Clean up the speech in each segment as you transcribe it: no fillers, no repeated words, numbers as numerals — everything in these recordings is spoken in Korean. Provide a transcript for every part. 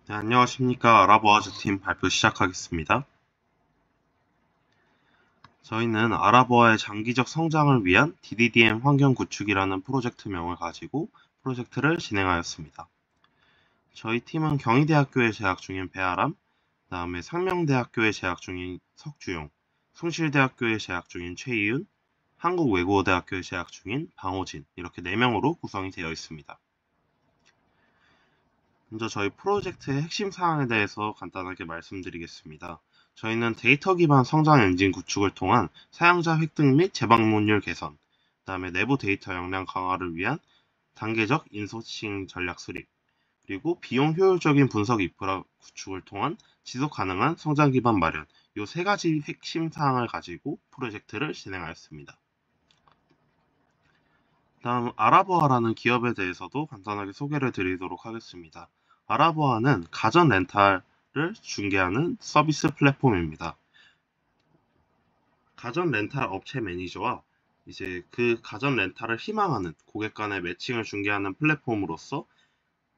네, 안녕하십니까. 아랍어와즈팀 발표 시작하겠습니다. 저희는 아랍어의 장기적 성장을 위한 DDDM 환경 구축이라는 프로젝트명을 가지고 프로젝트를 진행하였습니다. 저희 팀은 경희대학교에 재학 중인 배아람, 그 다음에 상명대학교에 재학 중인 석주용, 숭실대학교에 재학 중인 최이윤, 한국외국어대학교에 재학 중인 방호진, 이렇게 4명으로 구성이 되어 있습니다. 먼저 저희 프로젝트의 핵심 사항에 대해서 간단하게 말씀드리겠습니다. 저희는 데이터 기반 성장 엔진 구축을 통한 사용자 획득 및 재방문율 개선, 그 다음에 내부 데이터 역량 강화를 위한 단계적 인소싱 전략 수립, 그리고 비용 효율적인 분석 인프라 구축을 통한 지속 가능한 성장 기반 마련, 이 3가지 핵심 사항을 가지고 프로젝트를 진행하였습니다. 다음 아라보아라는 기업에 대해서도 간단하게 소개를 드리도록 하겠습니다. 아라보아는 가전 렌탈을 중개하는 서비스 플랫폼입니다. 가전 렌탈 업체 매니저와 이제 그 가전 렌탈을 희망하는 고객 간의 매칭을 중개하는 플랫폼으로서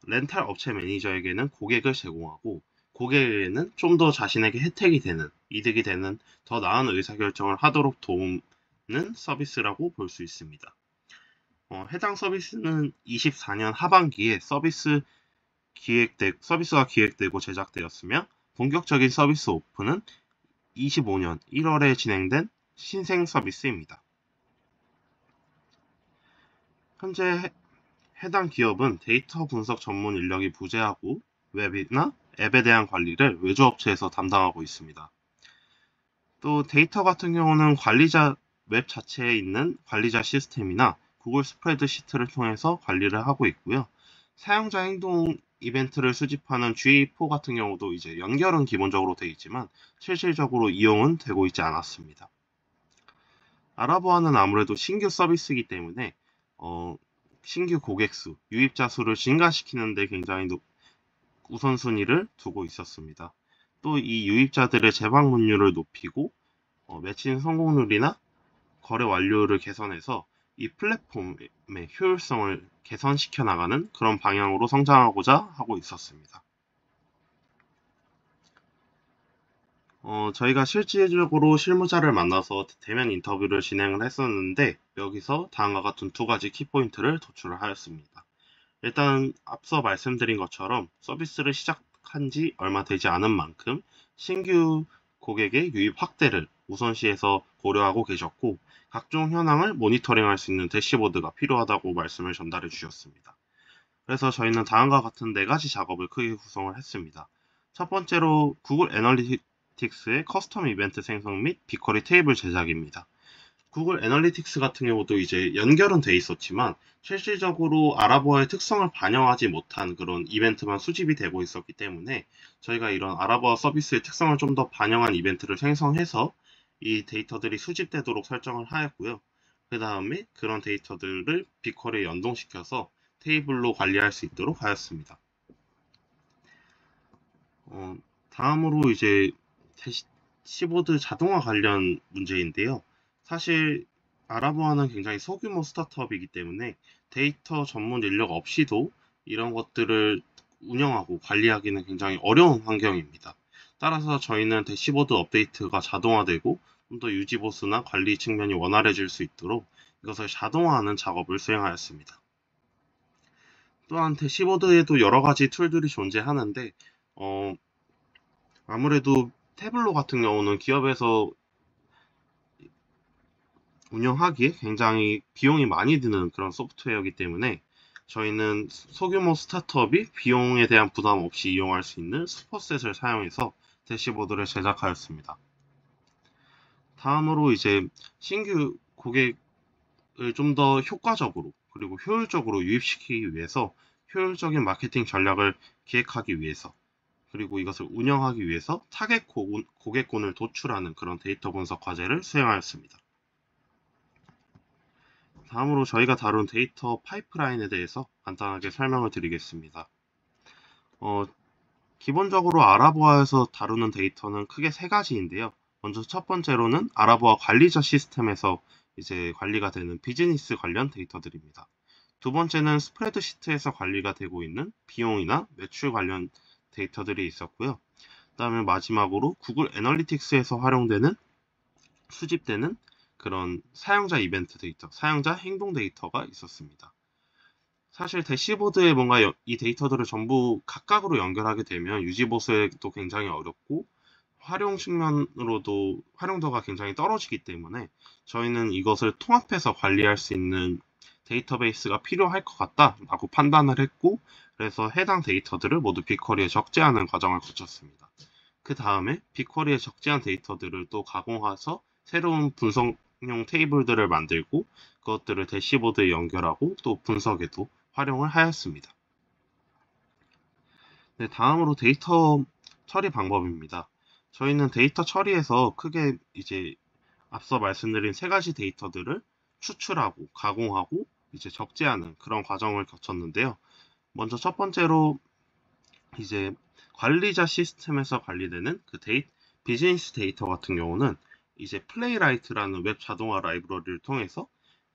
렌탈 업체 매니저에게는 고객을 제공하고 고객에게는 좀 더 자신에게 혜택이 되는, 이득이 되는 더 나은 의사결정을 하도록 도우는 서비스라고 볼 수 있습니다. 해당 서비스는 24년 하반기에 서비스가 기획되고 제작되었으며 본격적인 서비스 오픈은 25년 1월에 진행된 신생 서비스입니다. 현재 해당 기업은 데이터 분석 전문 인력이 부재하고 웹이나 앱에 대한 관리를 외주업체에서 담당하고 있습니다. 또 데이터 같은 경우는 웹 자체에 있는 관리자 시스템이나 구글 스프레드시트를 통해서 관리를 하고 있고요. 사용자 행동 이벤트를 수집하는 GA4 같은 경우도 이제 연결은 기본적으로 되어 있지만 실질적으로 이용은 되고 있지 않았습니다. 아라보아는 아무래도 신규 서비스이기 때문에 신규 고객 수, 유입자 수를 증가시키는 데 굉장히 우선순위를 두고 있었습니다. 또 이 유입자들의 재방문율을 높이고 매칭 성공률이나 거래 완료를 개선해서 이 플랫폼의 효율성을 개선시켜 나가는 그런 방향으로 성장하고자 하고 있었습니다. 저희가 실질적으로 실무자를 만나서 대면 인터뷰를 진행을 했었는데 여기서 다음과 같은 2가지 키포인트를 도출을 하였습니다. 일단 앞서 말씀드린 것처럼 서비스를 시작한 지 얼마 되지 않은 만큼 신규 고객의 유입 확대를 우선시해서 고려하고 계셨고 각종 현황을 모니터링할 수 있는 대시보드가 필요하다고 말씀을 전달해 주셨습니다. 그래서 저희는 다음과 같은 4가지 작업을 크게 구성을 했습니다. 첫 번째로 구글 애널리틱스의 커스텀 이벤트 생성 및 빅쿼리 테이블 제작입니다. 구글 애널리틱스 같은 경우도 이제 연결은 돼 있었지만 실질적으로 아라보아의 특성을 반영하지 못한 그런 이벤트만 수집이 되고 있었기 때문에 저희가 이런 아라보아 서비스의 특성을 좀 더 반영한 이벤트를 생성해서 이 데이터들이 수집되도록 설정을 하였고요. 그 다음에 그런 데이터들을 빅쿼리에 연동시켜서 테이블로 관리할 수 있도록 하였습니다. 다음으로 이제 대시보드 자동화 관련 문제인데요. 사실 아라보아는 굉장히 소규모 스타트업이기 때문에 데이터 전문 인력 없이도 이런 것들을 운영하고 관리하기는 굉장히 어려운 환경입니다. 따라서 저희는 대시보드 업데이트가 자동화되고 좀 더 유지 보수나 관리 측면이 원활해질 수 있도록 이것을 자동화하는 작업을 수행하였습니다. 또한 대시보드에도 여러 가지 툴들이 존재하는데 아무래도 태블로 같은 경우는 기업에서 운영하기에 굉장히 비용이 많이 드는 그런 소프트웨어이기 때문에 저희는 소규모 스타트업이 비용에 대한 부담 없이 이용할 수 있는 슈퍼셋을 사용해서 대시보드를 제작하였습니다. 다음으로 이제 신규 고객을 좀 더 효과적으로 그리고 효율적으로 유입시키기 위해서 효율적인 마케팅 전략을 기획하기 위해서 그리고 이것을 운영하기 위해서 타겟 고객군을 도출하는 그런 데이터 분석 과제를 수행하였습니다. 다음으로 저희가 다룬 데이터 파이프라인에 대해서 간단하게 설명을 드리겠습니다. 기본적으로 아라보아에서 다루는 데이터는 크게 3가지인데요. 먼저 첫 번째로는 아라보아 관리자 시스템에서 이제 관리가 되는 비즈니스 관련 데이터들입니다. 두 번째는 스프레드시트에서 관리가 되고 있는 비용이나 매출 관련 데이터들이 있었고요. 그 다음에 마지막으로 구글 애널리틱스에서 활용되는 수집되는 그런 사용자 이벤트 데이터, 사용자 행동 데이터가 있었습니다. 사실 대시보드에 뭔가 이 데이터들을 전부 각각으로 연결하게 되면 유지 보수도 굉장히 어렵고 활용 측면으로도 활용도가 굉장히 떨어지기 때문에 저희는 이것을 통합해서 관리할 수 있는 데이터베이스가 필요할 것 같다라고 판단을 했고, 그래서 해당 데이터들을 모두 빅쿼리에 적재하는 과정을 거쳤습니다. 그 다음에 빅쿼리에 적재한 데이터들을 또 가공해서 새로운 분석용 테이블들을 만들고 그것들을 대시보드에 연결하고 또 분석에도 활용을 하였습니다. 네, 다음으로 데이터 처리 방법입니다. 저희는 데이터 처리에서 크게 이제 앞서 말씀드린 세 가지 데이터들을 추출하고 가공하고 이제 적재하는 그런 과정을 거쳤는데요. 먼저 첫 번째로 이제 관리자 시스템에서 관리되는 그 비즈니스 데이터 같은 경우는 이제 플레이라이트라는 웹 자동화 라이브러리를 통해서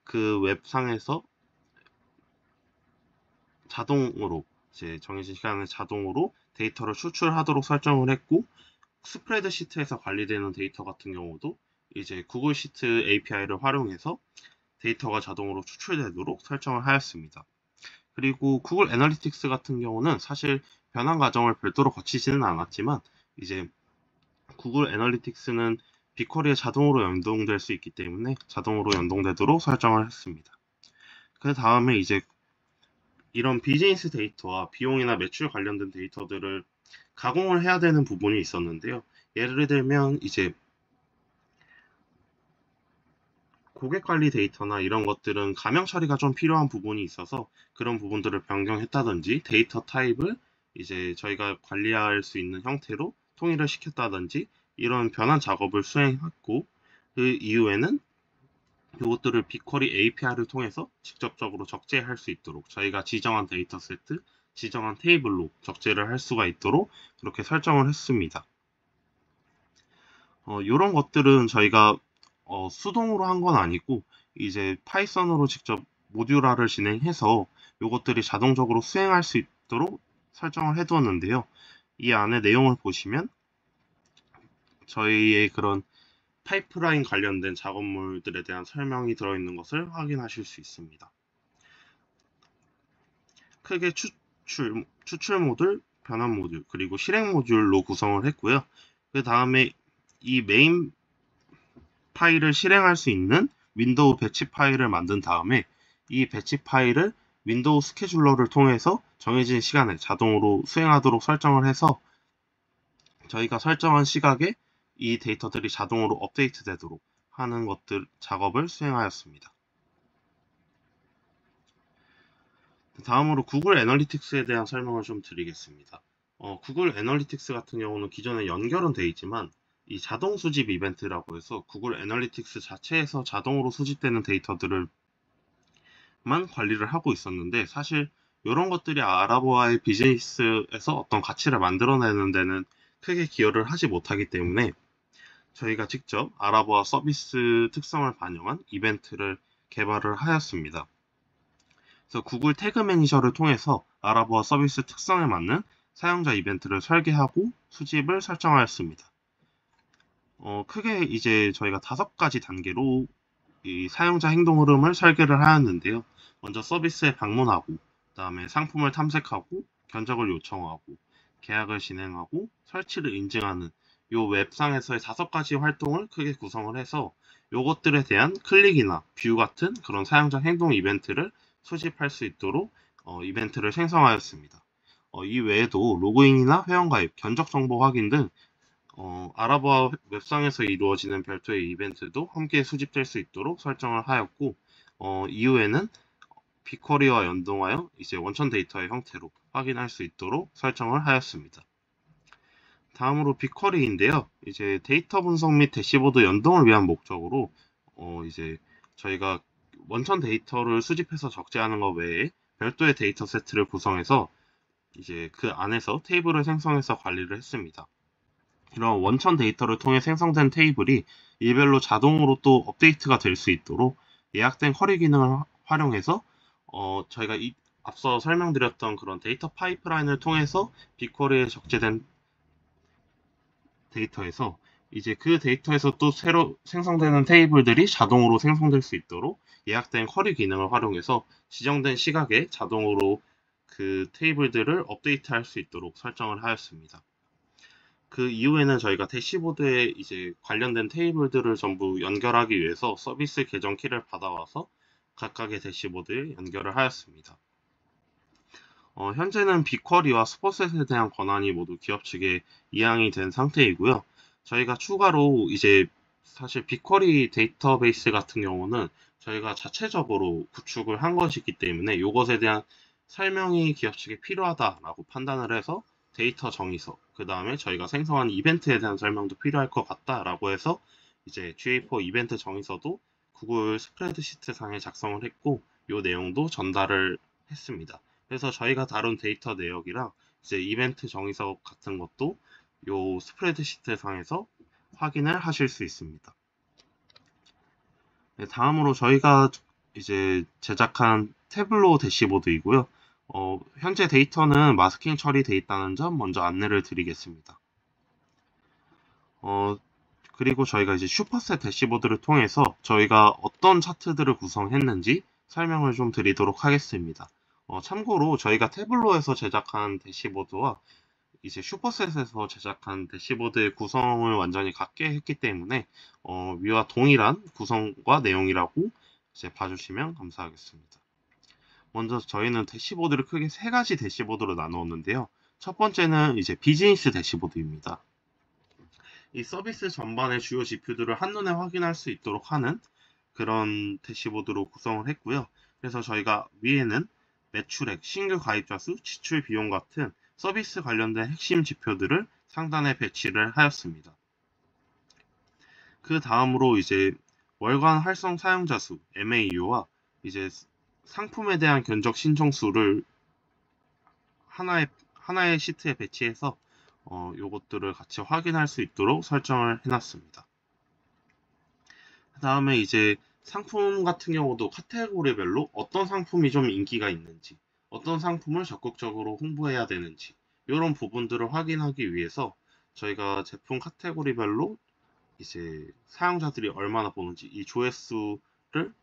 그 웹상에서 자동으로 이제 정해진 시간에 자동으로 데이터를 추출하도록 설정을 했고, 스프레드시트에서 관리되는 데이터 같은 경우도 이제 구글 시트 API를 활용해서 데이터가 자동으로 추출되도록 설정을 하였습니다. 그리고 구글 애널리틱스 같은 경우는 사실 변환 과정을 별도로 거치지는 않았지만 이제 구글 애널리틱스는 빅쿼리에 자동으로 연동될 수 있기 때문에 자동으로 연동되도록 설정을 했습니다. 그 다음에 이제 이런 비즈니스 데이터와 비용이나 매출 관련된 데이터들을 가공을 해야 되는 부분이 있었는데요. 예를 들면 이제 고객 관리 데이터나 이런 것들은 가명 처리가 좀 필요한 부분이 있어서 그런 부분들을 변경했다든지 데이터 타입을 이제 저희가 관리할 수 있는 형태로 통일을 시켰다든지 이런 변환 작업을 수행했고, 그 이후에는 이것들을 빅쿼리 API를 통해서 직접적으로 적재할 수 있도록 저희가 지정한 데이터 세트, 지정한 테이블로 적재를 할 수가 있도록 그렇게 설정을 했습니다. 이런 것들은 저희가 수동으로 한 건 아니고 이제 파이썬으로 직접 모듈화를 진행해서 이것들이 자동적으로 수행할 수 있도록 설정을 해두었는데요. 이 안에 내용을 보시면 저희의 그런 파이프라인 관련된 작업물들에 대한 설명이 들어있는 것을 확인하실 수 있습니다. 크게 추출 모듈, 변환 모듈, 그리고 실행 모듈로 구성을 했고요. 그 다음에 이 메인 파일을 실행할 수 있는 윈도우 배치 파일을 만든 다음에 이 배치 파일을 윈도우 스케줄러를 통해서 정해진 시간에 자동으로 수행하도록 설정을 해서 저희가 설정한 시각에 이 데이터들이 자동으로 업데이트 되도록 하는 것들 작업을 수행하였습니다. 다음으로 구글 애널리틱스에 대한 설명을 좀 드리겠습니다. 구글 애널리틱스 같은 경우는 기존에 연결은 되어 있지만 이 자동 수집 이벤트라고 해서 구글 애널리틱스 자체에서 자동으로 수집되는 데이터들을 만 관리를 하고 있었는데, 사실 이런 것들이 아라보아의 비즈니스에서 어떤 가치를 만들어내는 데는 크게 기여를 하지 못하기 때문에 저희가 직접 아라보아 서비스 특성을 반영한 이벤트를 개발을 하였습니다. 그래서 구글 태그 매니저를 통해서 아라보아 서비스 특성에 맞는 사용자 이벤트를 설계하고 수집을 설정하였습니다. 크게 이제 저희가 5가지 단계로 이 사용자 행동 흐름을 설계를 하였는데요. 먼저 서비스에 방문하고, 그 다음에 상품을 탐색하고, 견적을 요청하고, 계약을 진행하고, 설치를 인증하는 이 웹상에서의 5가지 활동을 크게 구성을 해서 이것들에 대한 클릭이나 뷰 같은 그런 사용자 행동 이벤트를 수집할 수 있도록 이벤트를 생성하였습니다. 이 외에도 로그인이나 회원가입, 견적 정보 확인 등 아라보아 웹상에서 이루어지는 별도의 이벤트도 함께 수집될 수 있도록 설정을 하였고, 이후에는 빅쿼리와 연동하여 이제 원천 데이터의 형태로 확인할 수 있도록 설정을 하였습니다. 다음으로 빅쿼리인데요. 이제 데이터 분석 및 대시보드 연동을 위한 목적으로 이제 저희가 원천 데이터를 수집해서 적재하는 것 외에 별도의 데이터 세트를 구성해서 이제 그 안에서 테이블을 생성해서 관리를 했습니다. 이런 원천 데이터를 통해 생성된 테이블이 일별로 자동으로 또 업데이트가 될 수 있도록 예약된 쿼리 기능을 활용해서 저희가 앞서 설명드렸던 그런 데이터 파이프라인을 통해서 빅쿼리에 적재된 데이터에서 이제 그 데이터에서 또 새로 생성되는 테이블들이 자동으로 생성될 수 있도록 예약된 쿼리 기능을 활용해서 지정된 시각에 자동으로 그 테이블들을 업데이트할 수 있도록 설정을 하였습니다. 그 이후에는 저희가 대시보드에 이제 관련된 테이블들을 전부 연결하기 위해서 서비스 계정 키를 받아와서 각각의 대시보드에 연결을 하였습니다. 현재는 빅쿼리와 스포셋에 대한 권한이 모두 기업 측에 이양이 된 상태이고요. 저희가 추가로 이제 사실 빅쿼리 데이터베이스 같은 경우는 저희가 자체적으로 구축을 한 것이기 때문에 이것에 대한 설명이 기업 측에 필요하다라고 판단을 해서 데이터 정의서, 그 다음에 저희가 생성한 이벤트에 대한 설명도 필요할 것 같다라고 해서 이제 GA4 이벤트 정의서도 구글 스프레드시트 상에 작성을 했고 이 내용도 전달을 했습니다. 그래서 저희가 다룬 데이터 내역이랑 이제 이벤트 정의서 같은 것도 요 스프레드시트 상에서 확인을 하실 수 있습니다. 네, 다음으로 저희가 이제 제작한 태블로 대시보드이고요. 현재 데이터는 마스킹 처리되어 있다는 점 먼저 안내를 드리겠습니다. 그리고 저희가 이제 슈퍼셋 대시보드를 통해서 저희가 어떤 차트들을 구성했는지 설명을 좀 드리도록 하겠습니다. 참고로 저희가 태블로에서 제작한 대시보드와 이제 슈퍼셋에서 제작한 대시보드의 구성을 완전히 같게 했기 때문에 위와 동일한 구성과 내용이라고 이제 봐주시면 감사하겠습니다. 먼저 저희는 대시보드를 크게 세 가지 대시보드로 나누었는데요. 첫 번째는 이제 비즈니스 대시보드입니다. 이 서비스 전반의 주요 지표들을 한눈에 확인할 수 있도록 하는 그런 대시보드로 구성을 했고요. 그래서 저희가 위에는 매출액, 신규 가입자 수, 지출 비용 같은 서비스 관련된 핵심 지표들을 상단에 배치를 하였습니다. 그 다음으로 이제 월간 활성 사용자 수, MAU와 이제 상품에 대한 견적 신청 수를 하나의 시트에 배치해서 요것들을 같이 확인할 수 있도록 설정을 해놨습니다. 그 다음에 이제 상품 같은 경우도 카테고리별로 어떤 상품이 좀 인기가 있는지, 어떤 상품을 적극적으로 홍보해야 되는지 이런 부분들을 확인하기 위해서 저희가 제품 카테고리별로 이제 사용자들이 얼마나 보는지 이 조회수를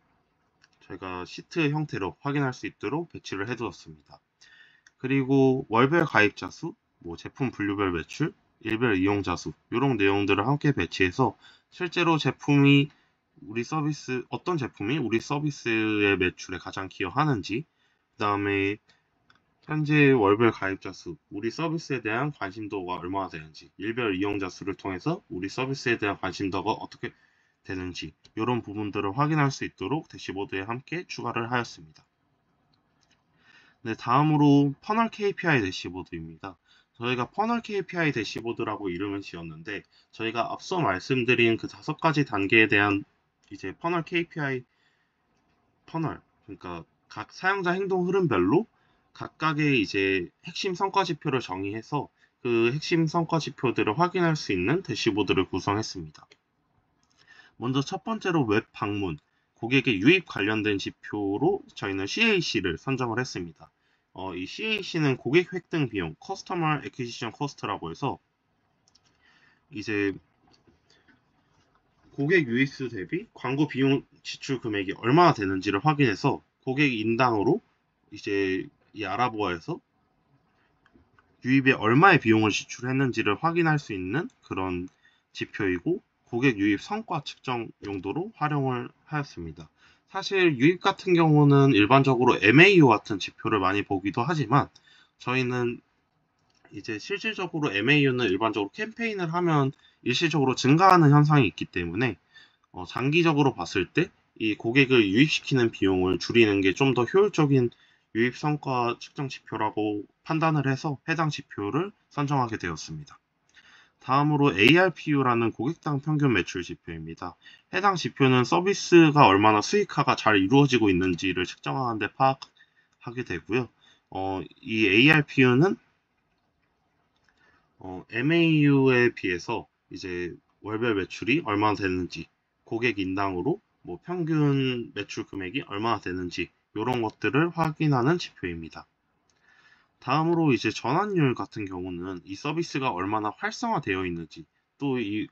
저희가 시트 형태로 확인할 수 있도록 배치를 해두었습니다. 그리고 월별 가입자 수, 뭐 제품 분류별 매출, 일별 이용자 수 이런 내용들을 함께 배치해서 실제로 제품이 어떤 제품이 우리 서비스의 매출에 가장 기여하는지, 그 다음에 현재 월별 가입자 수, 우리 서비스에 대한 관심도가 얼마나 되는지, 일별 이용자 수를 통해서 우리 서비스에 대한 관심도가 어떻게 되는지 이런 부분들을 확인할 수 있도록 대시보드에 함께 추가를 하였습니다. 네, 다음으로 퍼널 KPI 대시보드입니다. 저희가 퍼널 KPI 대시보드라고 이름을 지었는데 저희가 앞서 말씀드린 그 5가지 단계에 대한 이제 퍼널 KPI 그러니까 각 사용자 행동 흐름별로 각각의 이제 핵심 성과 지표를 정의해서 그 핵심 성과 지표들을 확인할 수 있는 대시보드를 구성했습니다. 먼저 첫 번째로 웹 방문, 고객의 유입 관련된 지표로 저희는 CAC를 선정을 했습니다. 이 CAC는 고객 획득 비용, Customer Acquisition Cost라고 해서 이제 고객 유입수 대비 광고 비용 지출 금액이 얼마나 되는지를 확인해서 고객 인당으로 이제 이 아라보아에서 유입에 얼마의 비용을 지출했는지를 확인할 수 있는 그런 지표이고 고객 유입 성과 측정 용도로 활용을 하였습니다. 사실 유입 같은 경우는 일반적으로 MAU 같은 지표를 많이 보기도 하지만 저희는 이제 실질적으로 MAU는 일반적으로 캠페인을 하면 일시적으로 증가하는 현상이 있기 때문에 장기적으로 봤을 때 이 고객을 유입시키는 비용을 줄이는 게 좀 더 효율적인 유입 성과 측정 지표라고 판단을 해서 해당 지표를 선정하게 되었습니다. 다음으로 ARPU라는 고객당 평균 매출 지표입니다. 해당 지표는 서비스가 얼마나 수익화가 잘 이루어지고 있는지를 측정하는 데 파악하게 되고요. 이 ARPU는 MAU에 비해서 이제 월별 매출이 얼마나 되는지, 고객 인당으로 뭐 평균 매출 금액이 얼마나 되는지 이런 것들을 확인하는 지표입니다. 다음으로 이제 전환율 같은 경우는 이 서비스가 얼마나 활성화되어 있는지, 또 이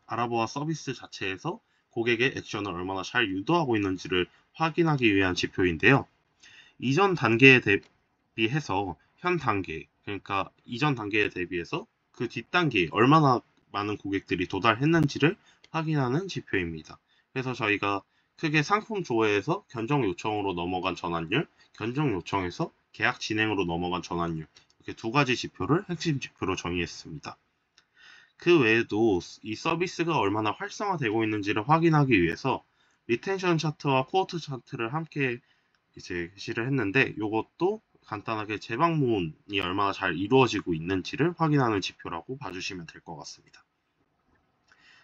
알아보아 서비스 자체에서 고객의 액션을 얼마나 잘 유도하고 있는지를 확인하기 위한 지표인데요. 이전 단계에 대비해서 현 단계, 그러니까 이전 단계에 대비해서 그 뒷단계에 얼마나 많은 고객들이 도달했는지를 확인하는 지표입니다. 그래서 저희가 크게 상품 조회에서 견적 요청으로 넘어간 전환율, 견적 요청에서 계약 진행으로 넘어간 전환율, 이렇게 두 가지 지표를 핵심 지표로 정의했습니다. 그 외에도 이 서비스가 얼마나 활성화되고 있는지를 확인하기 위해서 리텐션 차트와 코어트 차트를 함께 이제 게시를 했는데, 이것도 간단하게 재방문이 얼마나 잘 이루어지고 있는지를 확인하는 지표라고 봐주시면 될 것 같습니다.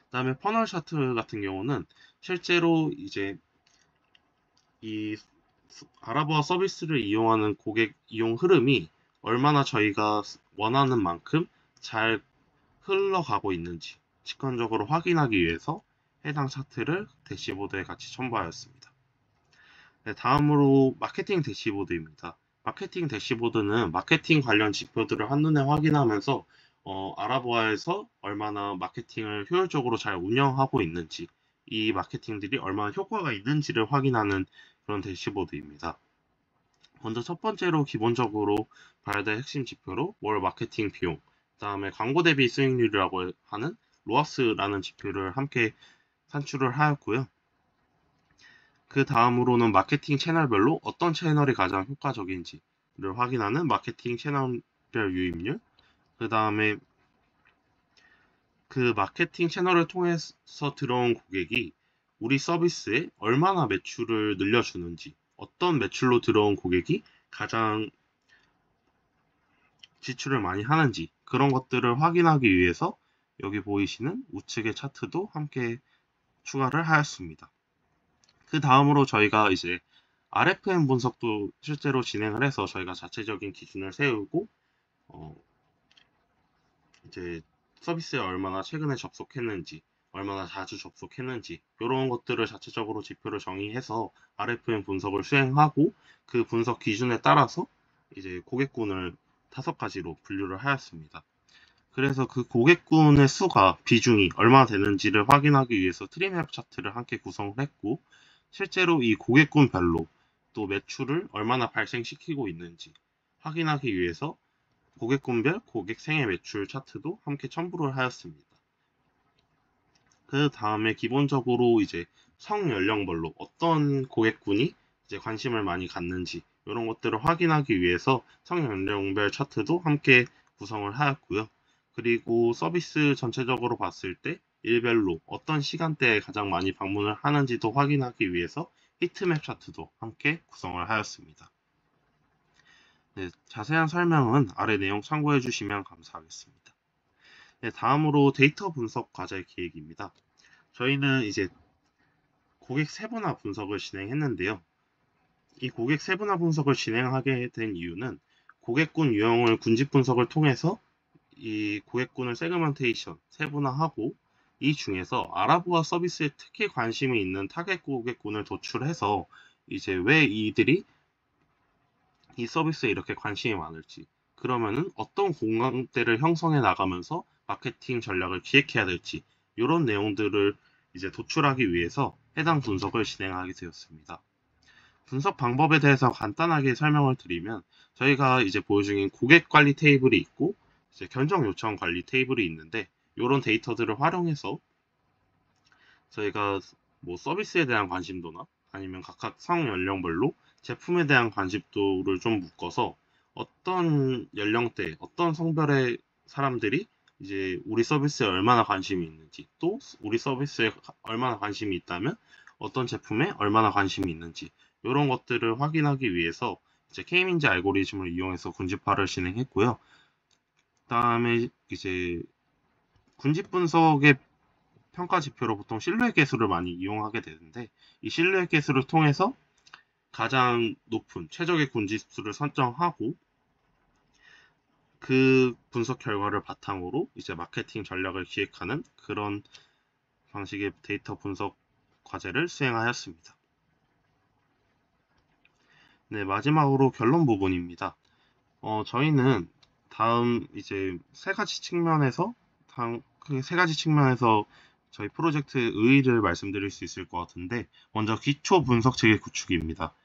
그다음에 퍼널 차트 같은 경우는 실제로 이제 이 알아보아 서비스를 이용하는 고객 이용 흐름이 얼마나 저희가 원하는 만큼 잘 흘러가고 있는지 직관적으로 확인하기 위해서 해당 차트를 대시보드에 같이 첨부하였습니다. 네, 다음으로 마케팅 대시보드입니다. 마케팅 대시보드는 마케팅 관련 지표들을 한눈에 확인하면서 알아보아에서 얼마나 마케팅을 효율적으로 잘 운영하고 있는지, 이 마케팅들이 얼마나 효과가 있는지를 확인하는 그런 대시보드입니다. 먼저 첫 번째로 기본적으로 봐야 될 핵심 지표로 월 마케팅 비용, 그다음에 광고 대비 수익률이라고 하는 로아스라는 지표를 함께 산출을 하였고요. 그 다음으로는 마케팅 채널별로 어떤 채널이 가장 효과적인지를 확인하는 마케팅 채널별 유입률, 그 다음에 그 마케팅 채널을 통해서 들어온 고객이 우리 서비스에 얼마나 매출을 늘려주는지, 어떤 매출로 들어온 고객이 가장 지출을 많이 하는지, 그런 것들을 확인하기 위해서 여기 보이시는 우측의 차트도 함께 추가를 하였습니다. 그 다음으로 저희가 이제 RFM 분석도 실제로 진행을 해서 저희가 자체적인 기준을 세우고 이제 서비스에 얼마나 최근에 접속했는지, 얼마나 자주 접속했는지, 이런 것들을 자체적으로 지표를 정의해서 RFM 분석을 수행하고, 그 분석 기준에 따라서 이제 고객군을 5가지로 분류를 하였습니다. 그래서 그 고객군의 수가, 비중이 얼마나 되는지를 확인하기 위해서 트리맵 차트를 함께 구성을 했고, 실제로 이 고객군별로 또 매출을 얼마나 발생시키고 있는지 확인하기 위해서 고객군별 고객 생애 매출 차트도 함께 첨부를 하였습니다. 그 다음에 기본적으로 이제 성연령별로 어떤 고객군이 이제 관심을 많이 갖는지, 이런 것들을 확인하기 위해서 성연령별 차트도 함께 구성을 하였고요. 그리고 서비스 전체적으로 봤을 때 일별로 어떤 시간대에 가장 많이 방문을 하는지도 확인하기 위해서 히트맵 차트도 함께 구성을 하였습니다. 네, 자세한 설명은 아래 내용 참고해 주시면 감사하겠습니다. 네, 다음으로 데이터 분석 과제 기획입니다. 저희는 이제 고객 세분화 분석을 진행했는데요. 이 고객 세분화 분석을 진행하게 된 이유는 고객군 유형을 군집 분석을 통해서 이 고객군을 세그먼테이션, 세분화하고, 이 중에서 알아보아 서비스에 특히 관심이 있는 타겟 고객군을 도출해서 이제 왜 이들이 이 서비스에 이렇게 관심이 많을지, 그러면은 어떤 공감대를 형성해 나가면서 마케팅 전략을 기획해야 될지, 이런 내용들을 이제 도출하기 위해서 해당 분석을 진행하게 되었습니다. 분석 방법에 대해서 간단하게 설명을 드리면, 저희가 이제 보여준 고객 관리 테이블이 있고 이제 견적 요청 관리 테이블이 있는데, 이런 데이터들을 활용해서 저희가 뭐 서비스에 대한 관심도나 아니면 각각 성 연령별로 제품에 대한 관심도를 좀 묶어서 어떤 연령대, 어떤 성별의 사람들이 이제 우리 서비스에 얼마나 관심이 있는지, 또 우리 서비스에 얼마나 관심이 있다면 어떤 제품에 얼마나 관심이 있는지, 이런 것들을 확인하기 위해서 이제 K민지 알고리즘을 이용해서 군집화를 진행했고요. 그다음에 이제 군집 분석의 평가 지표로 보통 실루엣 개수를 많이 이용하게 되는데, 이 실루엣 개수를 통해서 가장 높은 최적의 군집수를 선정하고, 그 분석 결과를 바탕으로 이제 마케팅 전략을 기획하는 그런 방식의 데이터 분석 과제를 수행하였습니다. 네, 마지막으로 결론 부분입니다. 저희는 다음 이제 크게 세 가지 측면에서 저희 프로젝트의 의의를 말씀드릴 수 있을 것 같은데, 먼저 기초 분석 체계 구축입니다.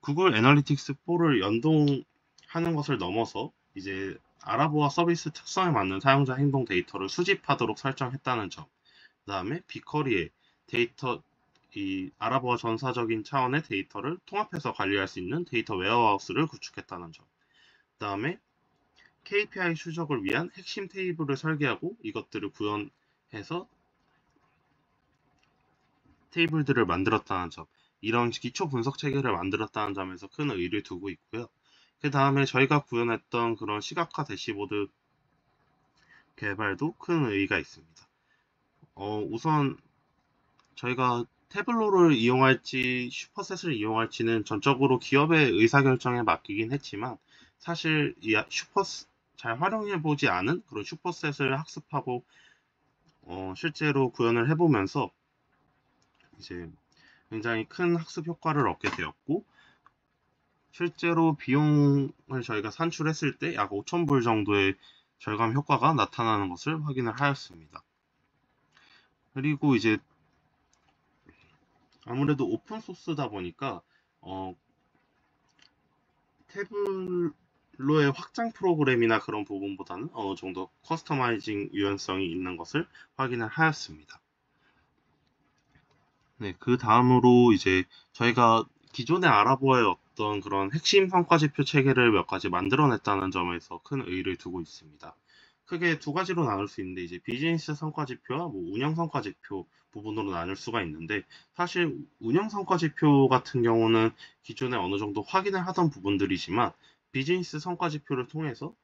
구글 애널리틱스 4를 연동하는 것을 넘어서 이제 아라보아 서비스 특성에 맞는 사용자 행동 데이터를 수집하도록 설정했다는 점, 그 다음에 비커리에 이 아라보아 전사적인 차원의 데이터를 통합해서 관리할 수 있는 데이터 웨어하우스를 구축했다는 점, 그 다음에 KPI 추적을 위한 핵심 테이블을 설계하고 이것들을 구현해서 테이블들을 만들었다는 점, 이런 기초 분석 체계를 만들었다는 점에서 큰 의의를 두고 있고요. 그 다음에 저희가 구현했던 그런 시각화 대시보드 개발도 큰 의의가 있습니다. 우선 저희가 태블로를 이용할지 슈퍼셋을 이용할지는 전적으로 기업의 의사결정에 맡기긴 했지만, 사실 이 잘 활용해보지 않은 그런 슈퍼셋을 학습하고 실제로 구현을 해보면서 이제 굉장히 큰 학습 효과를 얻게 되었고, 실제로 비용을 저희가 산출했을 때 약 5,000불 정도의 절감 효과가 나타나는 것을 확인을 하였습니다. 그리고 이제 아무래도 오픈 소스다 보니까 태블로의 확장 프로그램이나 그런 부분보다는 어느 정도 커스터마이징 유연성이 있는 것을 확인을 하였습니다. 네, 그 다음으로 이제 저희가 기존에 아라보아의 어떤 그런 핵심 성과지표 체계를 몇 가지 만들어냈다는 점에서 큰 의의를 두고 있습니다. 크게 두 가지로 나눌 수 있는데, 이제 비즈니스 성과지표와 운영 성과지표 부분으로 나눌 수가 있는데, 사실 운영 성과지표 같은 경우는 기존에 어느 정도 확인을 하던 부분들이지만, 비즈니스 성과지표를 통해서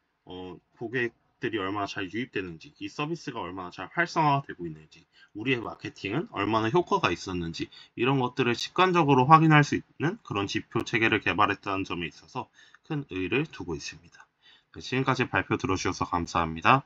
고객들이 얼마나 잘 유입되는지, 이 서비스가 얼마나 잘 활성화가 되고 있는지, 우리의 마케팅은 얼마나 효과가 있었는지, 이런 것들을 직관적으로 확인할 수 있는 그런 지표 체계를 개발했다는 점에 있어서 큰 의의를 두고 있습니다. 네, 지금까지 발표 들어주셔서 감사합니다.